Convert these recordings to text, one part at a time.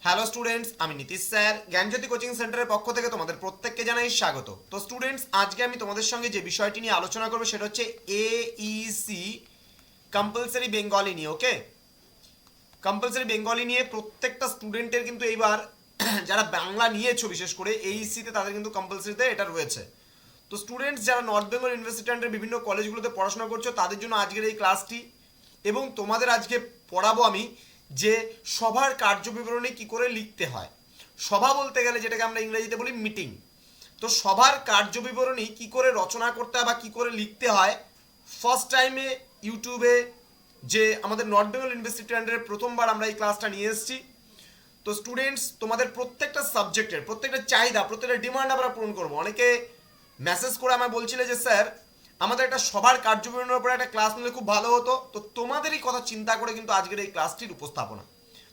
Hello students, আমি Nitish sir জ্ঞানজ্যোতি coaching সেন্টারের পক্ষ থেকে তোমাদের প্রত্যেককে জানাই স্বাগত। তো স্টুডেন্টস, আজকে আমি তোমাদের সঙ্গে যে বিষয়টি নিয়ে আলোচনা করবো সেটা হচ্ছে এইসি কম্পালসারি বেঙ্গলি নিয়ে। ওকে, কম্পালসারি বেঙ্গলি নিয়ে প্রত্যেকটা স্টুডেন্টের কিন্তু এইবার যারা বাংলা নিয়েছো বিশেষ করে এইসিতে তাদের কিন্তু কম্পালসারিতে এটা রয়েছে। তো স্টুডেন্টস যারা নর্থ বেঙ্গল ইউনিভার্সিটি আন্ডার বিভিন্ন কলেজগুলোতে পড়াশোনা করছো তাদের জন্য আজকের এই ক্লাসটি, এবং তোমাদের আজকে পড়াবো আমি যে সভার কার্যবিবরণী কি করে লিখতে হয়। সভা বলতে গেলে যেটাকে আমরা ইংরেজিতে বলি মিটিং। তো সভার কার্যবিবরণী কি করে রচনা করতে হয় বা কি করে লিখতে হয়, ফার্স্ট টাইমে ইউটিউবে যে আমাদের নর্থ বেঙ্গল ইউনিভার্সিটি আন্ডারে প্রথমবার আমরা এই ক্লাসটা নিয়ে এসেছি। তো স্টুডেন্টস, তোমাদের প্রত্যেকটা সাবজেক্টের প্রত্যেকটা চাহিদা, প্রত্যেকটা ডিমান্ড আমরা পূরণ করবো। অনেকে মেসেজ করে আমায় বলছিলে যে স্যার আমাদের একটা সবার কার্যবিবরণের উপরে একটা ক্লাস নিলে খুব ভালো হতো। তো তোমাদেরই কথা চিন্তা করে কিন্তু আজকের এই ক্লাসটির উপস্থাপনা।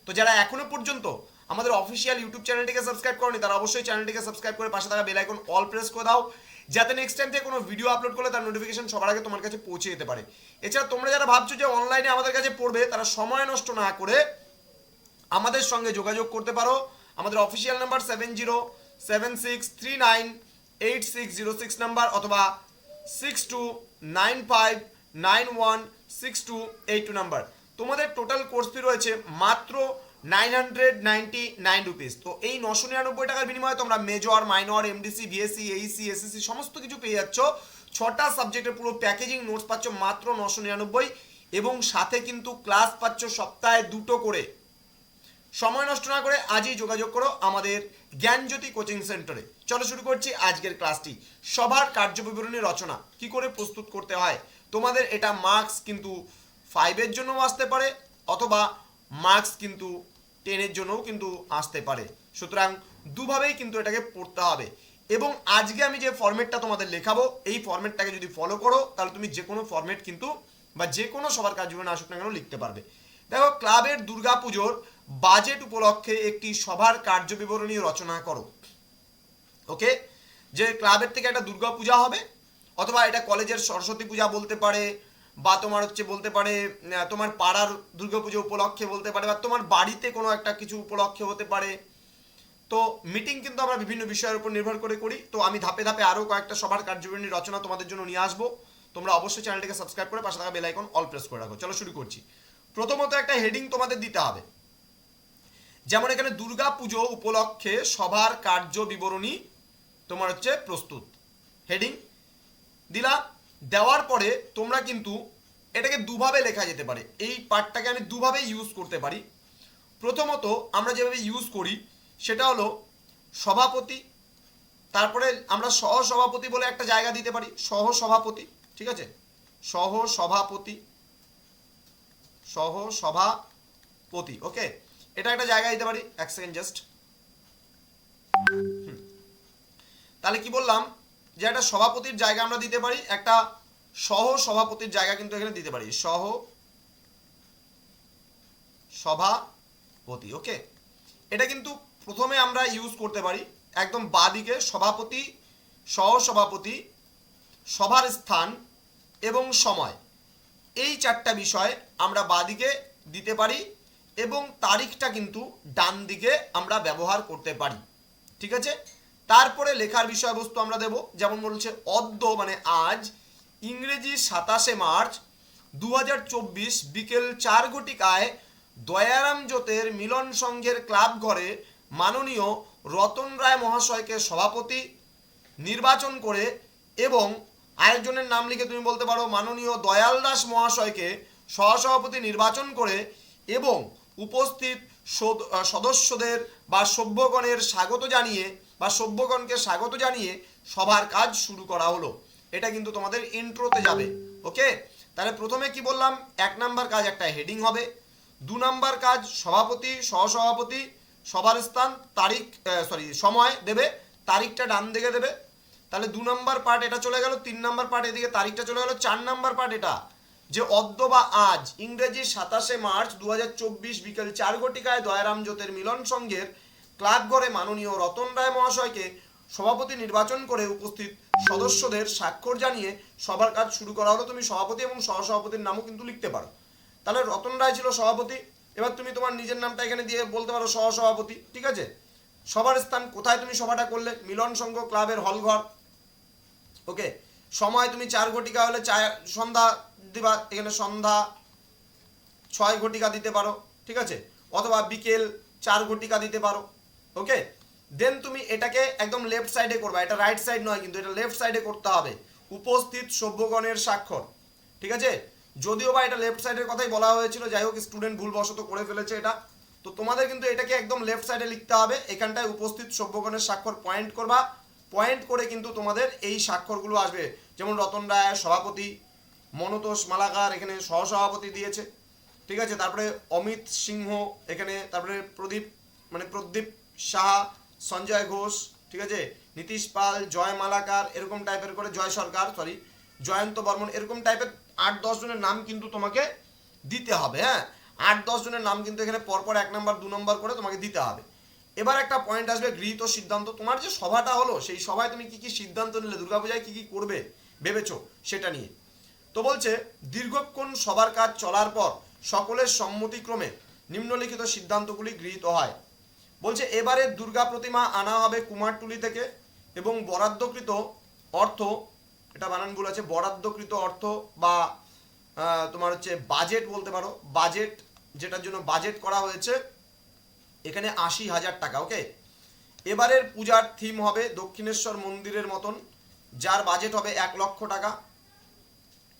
তো যারা এখনো পর্যন্ত আমাদের অফিসিয়াল ইউটিউব চ্যানেলটিকে সাবস্ক্রাইব করনি তারা অবশ্যই চ্যানেলটিকে সাবস্ক্রাইব করে পাশে থাকা বেল আইকন অল প্রেস করে দাও, যাতে নেক্সট টাইম থেকে কোনো ভিডিও আপলোড করলে তার নোটিফিকেশন সবার আগে তোমার কাছে পৌঁছে যেতে পারে। এছাড়া তোমরা যারা ভাবছো যে অনলাইনে আমাদের কাছে পড়বে, তারা সময় নষ্ট না করে আমাদের সঙ্গে যোগাযোগ করতে পারো। আমাদের অফিসিয়াল নাম্বার 7076398606 নাম্বার, অথবা 6295916282 নাম্বার। তোমাদের টোটাল কোর্স ফি রয়েছে মাত্র 999 রুপিস। তো এই 999 টাকার বিনিময়ে তোমরা major, minor, MDC, BSc, Aisi, SSC সমস্ত কিছু পেয়ে যাচ্ছ। 6টা সাবজেক্টের পুরো প্যাকেজিং নোটস পাচ্ছ মাত্র 999, এবং সাথে কিন্তু ক্লাস পাচ্ছ সপ্তাহে 2টো করে। সময় নষ্ট না করে আজই যোগাযোগ করো আমাদের জ্ঞানজ্যোতি কোচিং সেন্টারে। চলো শুরু করছি আজকের ক্লাসটি। সবার কার্যবিবরণী রচনা কি করে প্রস্তুত করতে হয়। তোমাদের এটা মার্কস কিন্তু 5-এর জন্যও আসতে পারে, অথবা মার্কস কিন্তু 10-এর জন্যও কিন্তু আসতে পারে। সুতরাং দুভাবেই কিন্তু এটাকে পড়তে হবে। এবং আজকে আমি যে ফরম্যাটটা তোমাদের লেখাবো, এই ফরম্যাটটাকে যদি ফলো করো তাহলে তুমি যে কোনো ফরম্যাট কিন্তু বা যে কোনো সবার কার্যবিবরণী আসুক না কেন লিখতে পারবে। দেখো, ক্লাবের দুর্গাপুজোর বাজেট উপলক্ষে একটি সভার কার্যবিবরণী রচনা করো। ওকে, যে ক্লাবের থেকে একটা দুর্গা পূজা হবে, অথবা এটা কলেজের সরস্বতী পূজা বলতে পারে, বা তোমার হচ্ছে বলতে পারে তোমার পাড়ার দুর্গাপুজো উপলক্ষে বলতে পারে, বা তোমার বাড়িতে কোনো একটা কিছু উপলক্ষে হতে পারে। তো মিটিং কিন্তু আমরা বিভিন্ন বিষয়ের উপর নির্ভর করে করি। তো আমি ধাপে ধাপে আরও কয়েকটা সবার কার্যবিবরণী রচনা তোমাদের জন্য নিয়ে আসবো। তোমরা অবশ্যই চ্যানেলটিকে সাবস্ক্রাইব করে পাশে থাকা বেল আইকন অল প্রেস করে রাখো। চলো শুরু করছি। প্রথমত একটা হেডিং তোমাদের দিতে হবে। যেমন এখানে দুর্গা পুজো উপলক্ষে সভার কার্য বিবরণী তোমার হচ্ছে প্রস্তুত, হেডিং দিলা। দেওয়ার পরে তোমরা কিন্তু এটাকে দুভাবে লেখা যেতে পারে। এই পার্টটাকে আমি দুভাবে ইউজ করতে পারি। প্রথমত আমরা যেভাবে ইউজ করি সেটা হলো সভাপতি, তারপরে আমরা সহসভাপতি বলে একটা জায়গা দিতে পারি, সহসভাপতি। ঠিক আছে, সহসভাপতি, সহসভাপতি। ওকে, এটা একটা জায়গা দিতে পারি। এক সেকেন্ড জাস্ট। তাহলে কি বললাম যে একটা সভাপতির জায়গা আমরা দিতে পারি, একটা সহ সভাপতির জায়গা কিন্তু এখানে দিতে পারি, সহ সভাপতি। ওকে, এটা কিন্তু প্রথমে আমরা ইউজ করতে পারি একদম বাদিকে, সভাপতি, সহ সভাপতি, সভার স্থান এবং সময়, এই 4টা বিষয় আমরা বাদিকে দিতে পারি, এবং তারিখটা কিন্তু ডান দিকে আমরা ব্যবহার করতে পারি। ঠিক আছে, তারপরে লেখার বিষয়বস্তু আমরা দেব। যেমন বলছে অদ্য মানে আজ, ইংরেজি 27শে মার্চ 2024 বিকেল 4 ঘটিকায় দয়ারাম জ্যোতের মিলন সংঘের ক্লাব ঘরে মাননীয় রতন রায় মহাশয়কে সভাপতি নির্বাচন করে, এবং আরেকজনের নাম লিখে তুমি বলতে পারো মাননীয় দয়াল দাস মহাশয়কে সহসভাপতি নির্বাচন করে, এবং উপস্থিত সদস্যদের বা সভ্যগণের স্বাগত জানিয়ে বা সভ্যগণকে স্বাগত জানিয়ে সভার কাজ শুরু করা হলো। এটা কিন্তু তোমাদের ইন্ট্রোতে যাবে। ওকে, তাহলে প্রথমে কি বললাম, 1 নাম্বার কাজ একটা হেডিং হবে। 2 নাম্বার কাজ সভাপতি, সহসভাপতি, সভার স্থান, তারিখ, সময় দেবে, তারিখটা ডান দিকে দেবে। তাহলে 2 নাম্বার পার্ট এটা চলে গেল। 3 নাম্বার পার্ট এদিকে তারিখটা চলে গেল। 4 নাম্বার পার্ট এটা যে অদ্য বা আজ, ইংরেজি 27শে মার্চ 2024 বিকেল 4 ঘটিকায় দয়ারাম জ্যোতের মিলন সংঘের ক্লাব ঘরে মাননীয় রতন রায় মহাশয়কে সভাপতি নির্বাচন করে উপস্থিত সদস্যদের স্বাক্ষর জানিয়ে সবার কাজ শুরু করা হলো। তুমি সভাপতি এবং সহসভাপতির নামও কিন্তু লিখতে পারো। তাহলে রতন রায় ছিল সভাপতি, এবার তুমি তোমার নিজের নামটা এখানে দিয়ে বলতে পারো সহসভাপতি, ঠিক আছে। সভার স্থান, কোথায় তুমি সভাটা করলে, মিলন সংঘ ক্লাবের হলঘর। ওকে, সময় তুমি 4 ঘটিকা হলে সন্ধ্যা দিবা, এখানে সন্ধ্যা 6 ঘটিকা দিতে পারো, ঠিক আছে, অথবা বিকেল 4 ঘটিকা দিতে পারো। ওকে, দেন তুমি এটাকে একদম লেফট সাইডে করবা, এটা রাইট সাইড নয় কিন্তু, এটা লেফট সাইডে করতে হবে। উপস্থিত সভ্যগণের স্বাক্ষর, ঠিক আছে। যদিও বা এটা লেফট সাইডের কথাই বলা হয়েছিল, যাই হোক স্টুডেন্ট ভুলবশত করে ফেলেছে এটা, তো তোমাদের কিন্তু এটাকে একদম লেফট সাইডে লিখতে হবে। এখানটায় উপস্থিত সভ্যগণের স্বাক্ষর পয়েন্ট করবা, পয়েন্ট করে কিন্তু তোমাদের এই স্বাক্ষরগুলো আসবে, যেমন রতন রায় সভাপতি, মনতোষ মালাকার এখানে সহসভাপতি দিয়েছে, ঠিক আছে। তারপরে অমিত সিংহ এখানে, তারপরে প্রদীপ সাহা, সঞ্জয় ঘোষ, ঠিক আছে, নীতিশ পাল, জয় মালাকার, এরকম টাইপের করে জয় সরকার, সরি জয়ন্ত বর্মন, এরকম টাইপের 8-10 জনের নাম কিন্তু তোমাকে দিতে হবে। হ্যাঁ, 8-10 জনের নাম কিন্তু এখানে পরপর 1 নম্বর 2 নম্বর করে তোমাকে দিতে হবে। এবার একটা পয়েন্ট আসবে গৃহীত সিদ্ধান্ত। তোমার যে সভাটা হলো সেই সভায় তুমি কি কি সিদ্ধান্ত নিলে, দুর্গাপূজায় কি কি করবে ভেবেছো সেটা নিয়ে। তো বলছে দীর্ঘক্ষণ সবার কাজ চলার পর সকলের সম্মতিক্রমে নিম্নলিখিত সিদ্ধান্তগুলি গৃহীত হয়। বলছে এবারে দুর্গা প্রতিমা আনা হবে কুমারটুলি থেকে এবং বরাদ্দকৃত অর্থ, এটা বানান ভুল আছে, বরাদ্দকৃত অর্থ বা তোমার হচ্ছে বাজেট বলতে পারো, বাজেট যেটার জন্য বাজেট করা হয়েছে এখানে 80,000 টাকা। ওকে, এবারের পূজার থিম হবে দক্ষিণেশ্বর মন্দিরের মতন, যার বাজেট হবে 1 লক্ষ টাকা,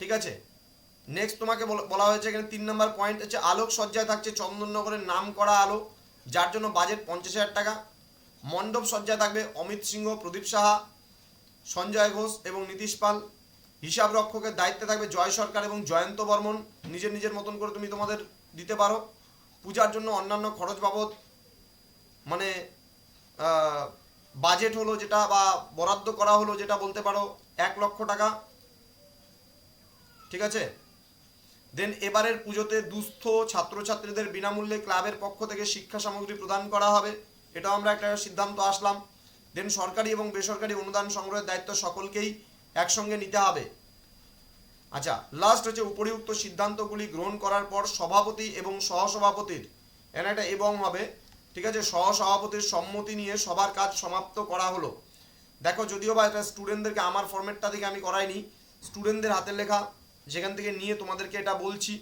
ঠিক আছে। নেক্সট তোমাকে বলা হয়েছে এখানে 3 নম্বর পয়েন্ট হচ্ছে আলোকসজ্জায় থাকছে চন্দননগরের নাম করা আলো, যার জন্য বাজেট 50,000 টাকা। মণ্ডপ সজ্জায় থাকবে অমিত সিংহ, প্রদীপ সাহা, সঞ্জয় ঘোষ এবং নীতিশ পাল। হিসাব রক্ষকের দায়িত্বে থাকবে জয় সরকার এবং জয়ন্ত বর্মন, নিজের নিজের মতন করে তুমি তোমাদের দিতে পারো। পূজার জন্য অন্যান্য খরচ বাবদ মানে বাজেট হলো যেটা বা বরাদ্দ করা হলো যেটা বলতে পারো 1 লক্ষ টাকা, ঠিক আছে। দেন এবারের পুজোতে দুস্থ ছাত্রছাত্রীদের বিনামূল্যে ক্লাবের পক্ষ থেকে শিক্ষা সামগ্রী প্রদান করা হবে, এটাও আমরা একটা সিদ্ধান্ত আসলাম। দেন সরকারি এবং বেসরকারি অনুদান সংগ্রহের দায়িত্ব সকলকেই একসঙ্গে নিতে হবে। আচ্ছা, লাস্ট হচ্ছে উপরিউক্ত সিদ্ধান্তগুলি গ্রহণ করার পর সভাপতি এবং সহসভাপতির এখানে একটা এবং হবে, ঠিক আছে, সহসভাপতির সম্মতি নিয়ে সবার কাজ সমাপ্ত করা হলো। দেখো যদিও বা এটা স্টুডেন্টদেরকে আমার ফরম্যাটটা থেকে আমি করাইনি, স্টুডেন্টদের হাতের লেখা, যেখান থেকে নিয়ে তোমাদেরকে এটা বলছি।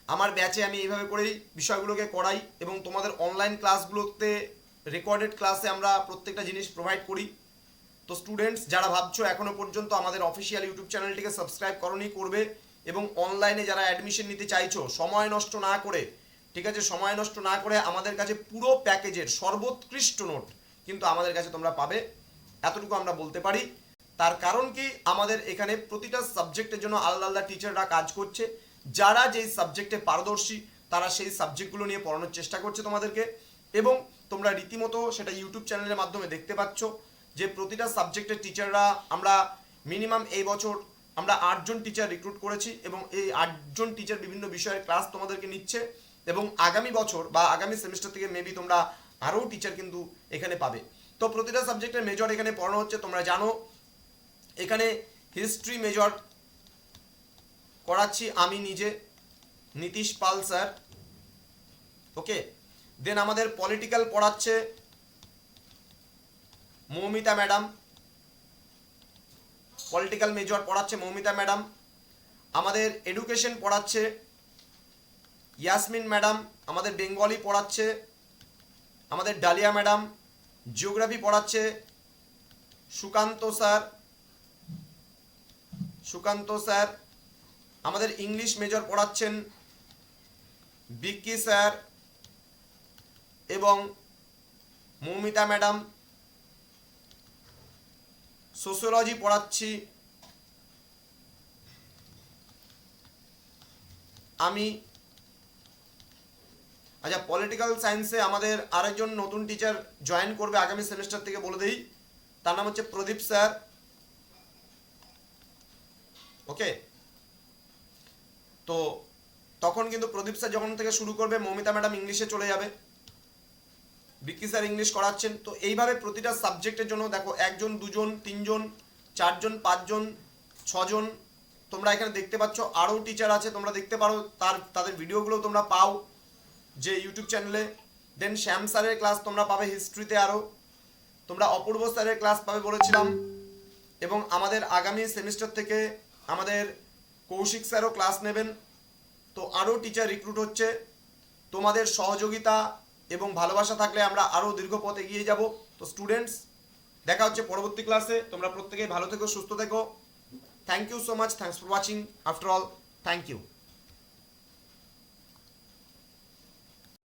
আমার ব্যাচে আমি এইভাবে করেই বিষয়গুলোকে করাই এবং তোমাদের অনলাইন ক্লাসগুলোতে রেকর্ডেড ক্লাসে আমরা প্রত্যেকটা জিনিস প্রোভাইড করি। তো স্টুডেন্টস যারা ভাবছো এখনো পর্যন্ত আমাদের অফিসিয়াল ইউটিউব চ্যানেলটিকে সাবস্ক্রাইব করনি, করবে, এবং অনলাইনে যারা অ্যাডমিশন নিতে চাইছো সময় নষ্ট না করে, ঠিক আছে, সময় নষ্ট না করে আমাদের কাছে পুরো প্যাকেজের সর্বোৎকৃষ্ট নোট কিন্তু আমাদের কাছে তোমরা পাবে, এতটুকু আমরা বলতে পারি। তার কারণ কি, আমাদের এখানে প্রতিটা সাবজেক্টের জন্য আলাদা আলাদা টিচাররা কাজ করছে, যারা যেই সাবজেক্টে পারদর্শী তারা সেই সাবজেক্টগুলো নিয়ে পড়ানোর চেষ্টা করছে তোমাদেরকে, এবং তোমরা রীতিমতো সেটা ইউটিউব চ্যানেলের মাধ্যমে দেখতে পাচ্ছ যে প্রতিটা সাবজেক্টের টিচাররা আমরা মিনিমাম এই বছর আমরা 8 জন টিচার রিক্রুট করেছি এবং এই 8 জন টিচার বিভিন্ন বিষয়ের ক্লাস তোমাদেরকে নিচ্ছে, এবং আগামী বছর বা আগামী সেমিস্টার থেকে মেবি তোমরা আরও টিচার কিন্তু এখানে পাবে। তো প্রতিটা সাবজেক্টের মেজর এখানে পড়ানো হচ্ছে, তোমরা জানো এখানে হিস্ট্রি মেজর করাচ্ছি আমি নিজে, নীতিশ পাল স্যার। ওকে, দেন আমাদের পলিটিক্যাল পড়াচ্ছে মৌমিতা ম্যাডাম, পলিটিক্যাল মেজর পড়াচ্ছে মৌমিতা ম্যাডাম। আমাদের এডুকেশন পড়াচ্ছে ইয়াসমিন ম্যাডাম, আমাদের বেঙ্গলি পড়াচ্ছে আমাদের ডালিয়া ম্যাডাম, জিওগ্রাফি পড়াচ্ছে সুকান্ত স্যার, আমাদের ইংলিশ মেজর পড়াচ্ছেন বিক্কি স্যার এবং মৌমিতা ম্যাডাম। সোশিওলজি পড়াচ্ছি আমি। আচ্ছা, পলিটিক্যাল সায়েন্সে আমাদের আরেকজন নতুন টিচার জয়েন করবে আগামী সেমিস্টার থেকে, বলে দেই, তার নাম হচ্ছে প্রদীপ স্যার। ওকে, তো তখন কিন্তু প্রদীপ স্যার যখন থেকে শুরু করবে মৌমিতা ম্যাডাম ইংলিশে চলে যাবে, বিক্কি স্যার ইংলিশ করাচ্ছেন। তো এইভাবে প্রতিটা সাবজেক্টের জন্য দেখো 1 জন 2 জন 3 জন 4 জন 5 জন 6 জন তোমরা এখানে দেখতে পাচ্ছ আরও টিচার আছে, তোমরা দেখতে পারো তাদের ভিডিওগুলো তোমরা পাও যে ইউটিউব চ্যানেলে। দেন শ্যাম স্যারের ক্লাস তোমরা পাবে হিস্ট্রিতে, আরও তোমরা অপূর্ব স্যারের ক্লাস পাবে বলেছিলাম। এবং আমাদের আগামী সেমিস্টার থেকে আমাদের কৌশিক স্যারও ক্লাস নেবেন। তো আরও টিচার রিক্রুট হচ্ছে, তোমাদের সহযোগিতা এবং ভালোবাসা থাকলে আমরা আরও দীর্ঘ পথ এগিয়ে যাব। তো স্টুডেন্টস, দেখা হচ্ছে পরবর্তী ক্লাসে। তোমরা প্রত্যেকেই ভালো থেকো, সুস্থ থেকো। Thank you so much, thanks for watching. After all, thank you.